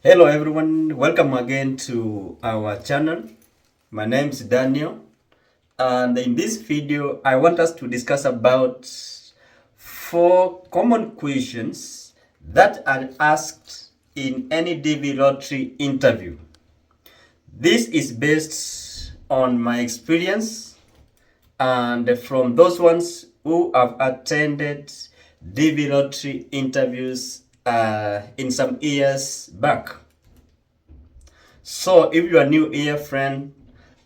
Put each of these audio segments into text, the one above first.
Hello everyone, welcome again to our channel. My name is Daniel, and in this video I want us to discuss about 4 common questions that are asked in any DV lottery interview. This is based on my experience and from those ones who have attended DV lottery interviews in some years back. So if you are new here, friend,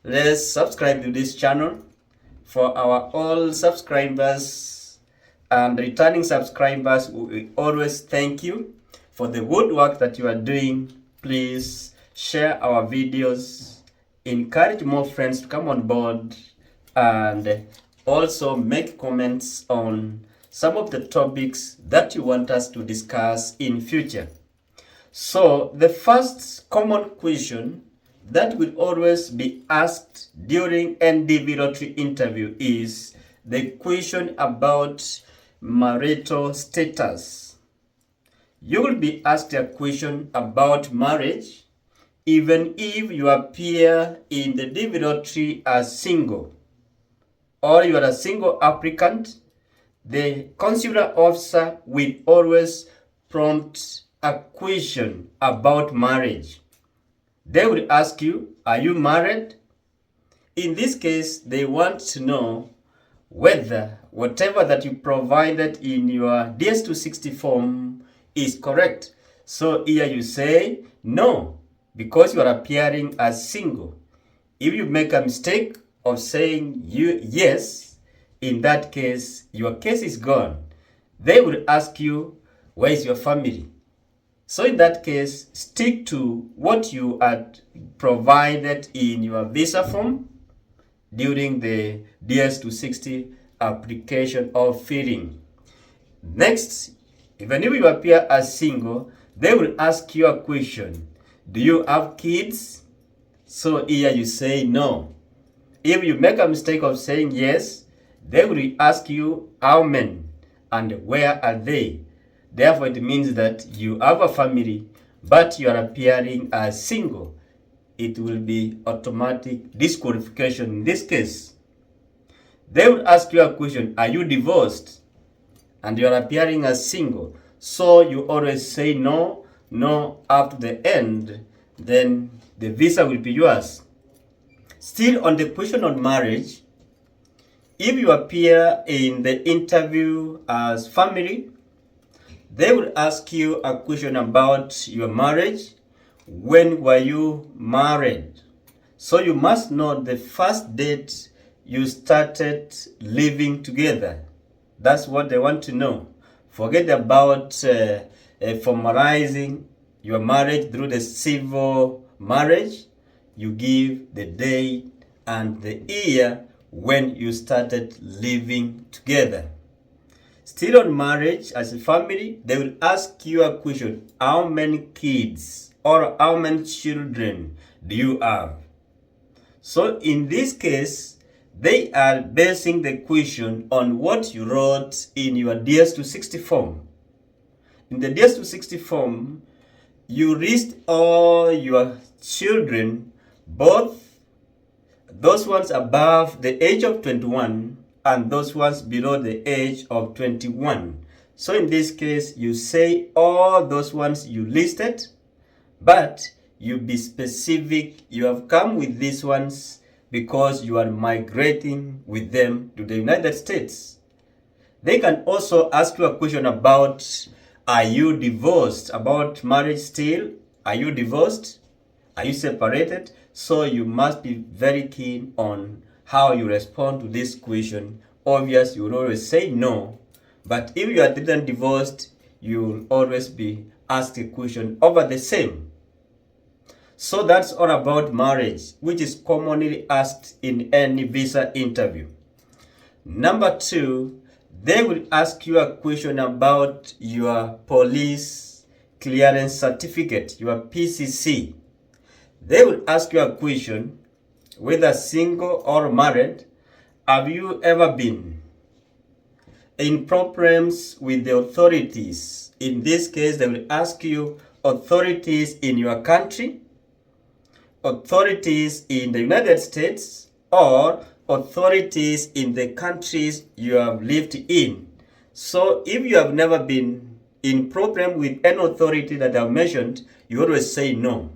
let's subscribe to this channel. For our all subscribers and returning subscribers, we always thank you for the good work that you are doing. Please share our videos, encourage more friends to come on board, and also make comments on some of the topics that you want us to discuss in future. So the first common question that will always be asked during NDV lottery interview is the question about marital status. You will be asked a question about marriage even if you appear in the DV lottery as single or you are a single applicant. The consular officer will always prompt a question about marriage. They will ask you, are you married? In this case, they want to know whether whatever that you provided in your DS260 form is correct. So here you say no, because you are appearing as single. If you make a mistake of saying yes, in that case, your case is gone. They will ask you, where is your family? So in that case, stick to what you had provided in your visa form during the DS260 application or filling. Next, even if you appear as single, they will ask you a question. Do you have kids? So here you say no. If you make a mistake of saying yes, they will ask you how many and where are they. Therefore, it means that you have a family, but you are appearing as single. It will be automatic disqualification in this case. They will ask you a question, are you divorced? And you are appearing as single. So you always say no up to the end, then the visa will be yours. Still on the question on marriage, if you appear in the interview as family, they will ask you a question about your marriage. When were you married? So you must know the first date you started living together. That's what they want to know. Forget about formalizing your marriage through the civil marriage. You give the date and the year when you started living together. Still on marriage as a family, they will ask you a question. How many kids or how many children do you have? So in this case, they are basing the question on what you wrote in your DS260 form. In the DS260 form, you list all your children, both those ones above the age of 21 and those ones below the age of 21. So in this case, you say all those ones you listed, but you be specific. You have come with these ones because you are migrating with them to the United States. They can also ask you a question about, are you divorced? About marriage still? Are you divorced? Are you separated? So you must be very keen on how you respond to this question. Obviously, you will always say no. But if you are didn't divorced, you will always be asked a question over the same. So that's all about marriage, which is commonly asked in any visa interview. Number 2, they will ask you a question about your police clearance certificate, your PCC. They will ask you a question, whether single or married. Have you ever been in problems with the authorities? In this case, they will ask you, authorities in your country, authorities in the United States, or authorities in the countries you have lived in. So if you have never been in problem with any authority that I've mentioned, you always say no.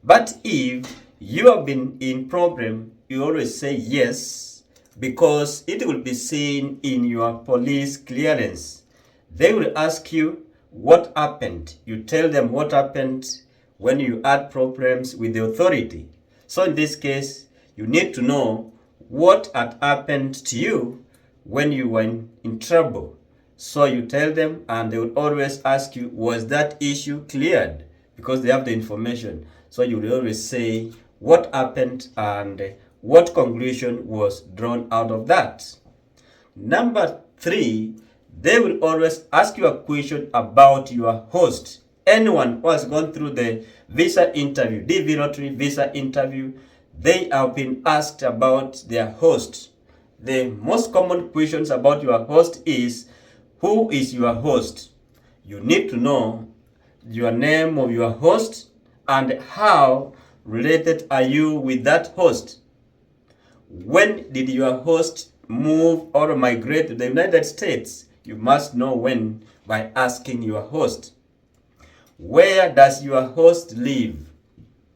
But if you have been in problem, you always say yes, because it will be seen in your police clearance. They will ask you what happened. You tell them what happened when you had problems with the authority. So in this case, you need to know what had happened to you when you were in trouble. So you tell them, and they will always ask you, was that issue cleared? Because they have the information. So you will always say what happened and what conclusion was drawn out of that. Number 3, they will always ask you a question about your host. Anyone who has gone through the visa interview, DV lottery visa interview, they have been asked about their host. The most common questions about your host is, who is your host? You need to know your name of your host and how related are you with that host. When did your host move or migrate to the United States? You must know when by asking your host. Where does your host live?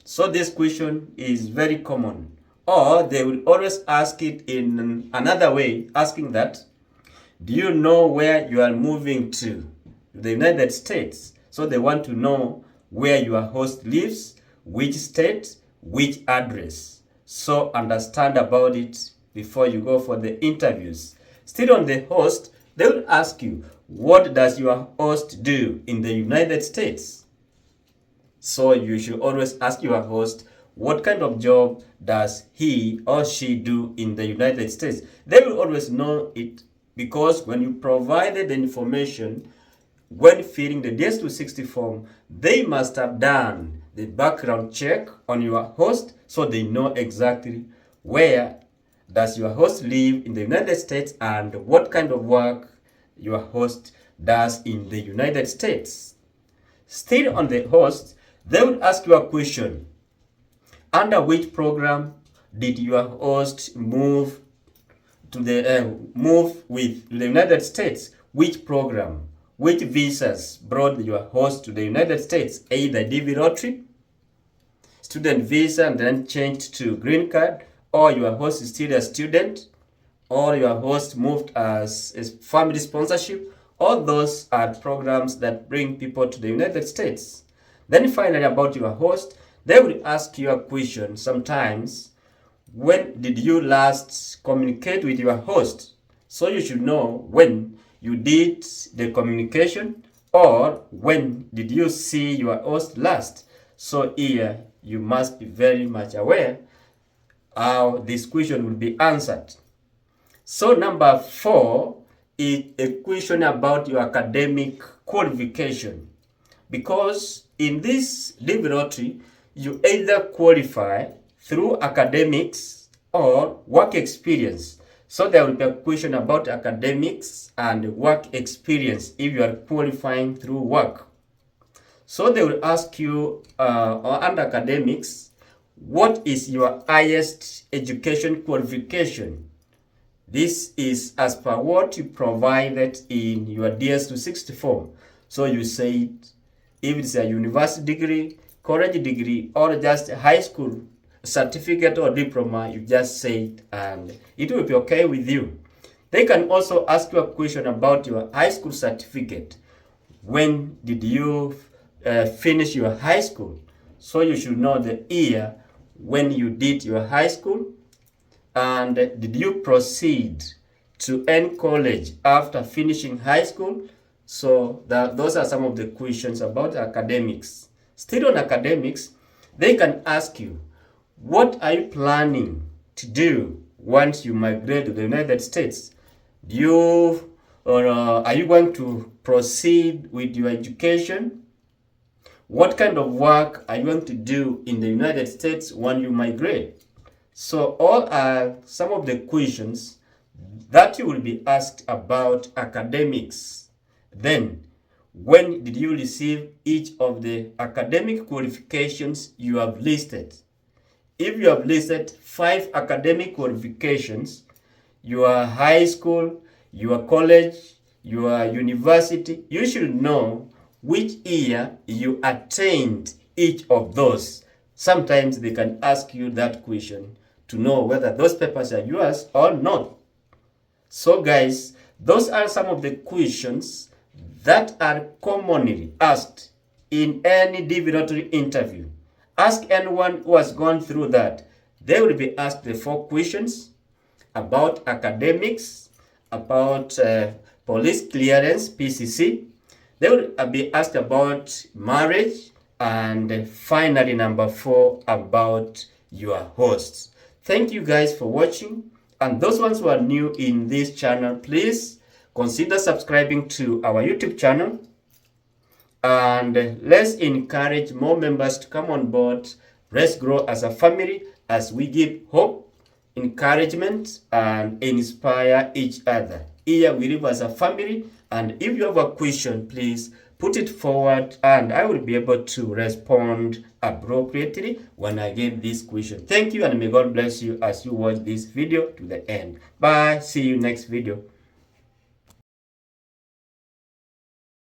So this question is very common. Or they will always ask it in another way, asking that, do you know where you are moving to? The United States. So they want to know where your host lives, which state, which address. So understand about it before you go for the interviews. Still on the host, they will ask you, what does your host do in the United States? So you should always ask your host, what kind of job does he or she do in the United States? They will always know it, because when you provided the information, when filling the DS-260 form, they must have done the background check on your host, so they know exactly where does your host live in the United States and what kind of work your host does in the United States. Still on the host, they will ask you a question. Under which program did your host move to move with the United States? Which program? Which visas brought your host to the United States? Either DV lottery, student visa, and then changed to green card, or your host is still a student, or your host moved as family sponsorship. All those are programs that bring people to the United States. Then finally, about your host, they will ask you a question sometimes. When did you last communicate with your host? So you should know when you did the communication, or when did you see your host last. So here you must be very much aware how this question will be answered. So number 4 is a question about your academic qualification. Because in this DV lottery, you either qualify through academics or work experience. So there will be a question about academics and work experience if you are qualifying through work. So they will ask you under academics, what is your highest education qualification? This is as per what you provided in your DS-260 form. So you say if it's a university degree, college degree, or just a high school certificate or diploma, you just say it and it will be okay with you. They can also ask you a question about your high school certificate. When did you finish your high school? So you should know the year when you did your high school, and did you proceed to any college after finishing high school? So those are some of the questions about academics. Still on academics, they can ask you, what are you planning to do once you migrate to the United States? Are you going to proceed with your education? What kind of work are you going to do in the United States when you migrate? So all are some of the questions that you will be asked about academics. Then, When did you receive each of the academic qualifications you have listed? If you have listed 5 academic qualifications, your high school, your college, your university, you should know which year you attained each of those. Sometimes they can ask you that question to know whether those papers are yours or not. So guys, those are some of the questions that are commonly asked in any divinatory interview. Ask anyone who has gone through that. They will be asked the 4 questions about academics, about police clearance, PCC. They will be asked about marriage, and finally number 4, about your hosts. Thank you guys for watching, and those ones who are new in this channel, please consider subscribing to our YouTube channel, and let's encourage more members to come on board. Let's grow as a family as we give hope, encouragement, and inspire each other. Here we live as a family, and if you have a question, please put it forward and I will be able to respond appropriately when I get this question. Thank you, and may God bless you as you watch this video to the end. Bye. See you next video.